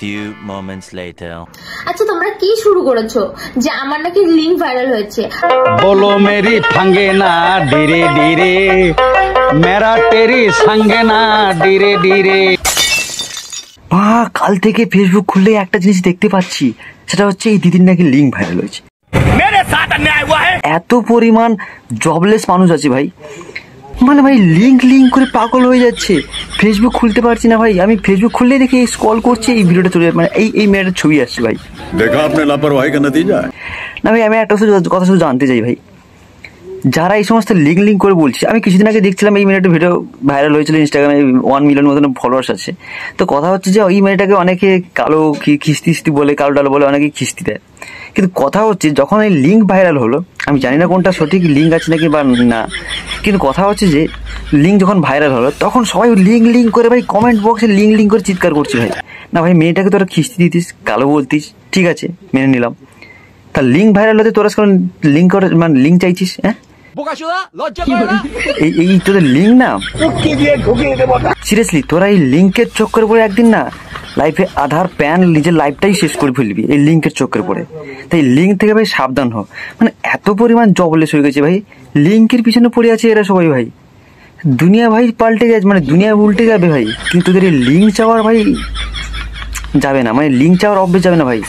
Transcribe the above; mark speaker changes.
Speaker 1: few moments later.
Speaker 2: আচ্ছা তোমরা কি শুরু করেছো যে আমার নাকি লিংক ভাইরাল হয়েছে?
Speaker 3: बोलो मेरी फंगे ना धीरे धीरे मेरा तेरी संगे ना धीरे धीरे। কাল থেকে ফেসবুক খুললে একটা জিনিস দেখতে পাচ্ছি, সেটা হচ্ছে এই দিদির নাকি লিংক ভাইরাল হয়েছে। এত পরিমাণ জবলেস মানুষ আছে ভাই, মানে ভাই লিংক করে পাগল হয়ে যাচ্ছে। ফেসবুক খুলতে পারছি না ভাই, আমি ফেসবুক খুললেই দেখি স্ক্রল করছি, এই ভিডিওটা চলে মানে এই মেয়েটার ছবি আসছে ভাই।
Speaker 4: দেখা আপনার লাপরওয়াহি কা নতিজা।
Speaker 3: না ভাই আমি একটা কথা শুধু জানতে চাই ভাই, যারা এই সমস্ত লিঙ্ক করে বলছে, আমি কিছুদিন আগে দেখছিলাম এই মেয়েটার ভিডিও ভাইরাল হয়েছিল ইনস্টাগ্রামে, 1 মিলিয়ন মতন ফলোয়ার্স আছে। তো কথা হচ্ছে যে ওই মেয়েটাকে অনেকে কালো খিস্তি বলে, কালো ডালো বলে অনেকে খিস্তি দেয়। কিন্তু কথা হচ্ছে যখন এই লিঙ্ক ভাইরাল হলো, আমি জানি না কোনটা সঠিক লিঙ্ক আছে নাকি বা না, কিন্তু কথা হচ্ছে যে লিঙ্ক যখন ভাইরাল হলো তখন সবাই লিঙ্ক করে ভাই কমেন্ট বক্সে লিঙ্ক করে চিৎকার করছে ভাই। না ভাই মেয়েটাকে তোরা খিস্তি দিতিস, কালো বলতিস, ঠিক আছে মেনে নিলাম, তা লিঙ্ক ভাইরাল হতে তোরা লিঙ্ক করে মানে লিঙ্ক চাইছিস? হ্যাঁ এই তোদের লিঙ্ক না, সিরিয়াসলি তোরা এই লিঙ্কের চক্করে পড়ে একদিন না লাইফে আধার প্যান নিজের লাইফটাই শেষ করে ফেলবি এই লিঙ্কের চক্করে পড়ে। তাই লিঙ্ক থেকে ভাই সাবধান হ, মানে এত পরিমাণ জবলেস হয়ে গেছে ভাই, লিঙ্কের পিছনে পড়ে আছে এরা সবাই ভাই। দুনিয়া ভাই পাল্টে গেছে, মানে দুনিয়া উল্টে যাবে ভাই, কিন্তু তোদের এই লিঙ্ক চাওয়ার ভাই যাবে না, মানে লিঙ্ক চাওয়ার অভ্যেস যাবে না ভাই।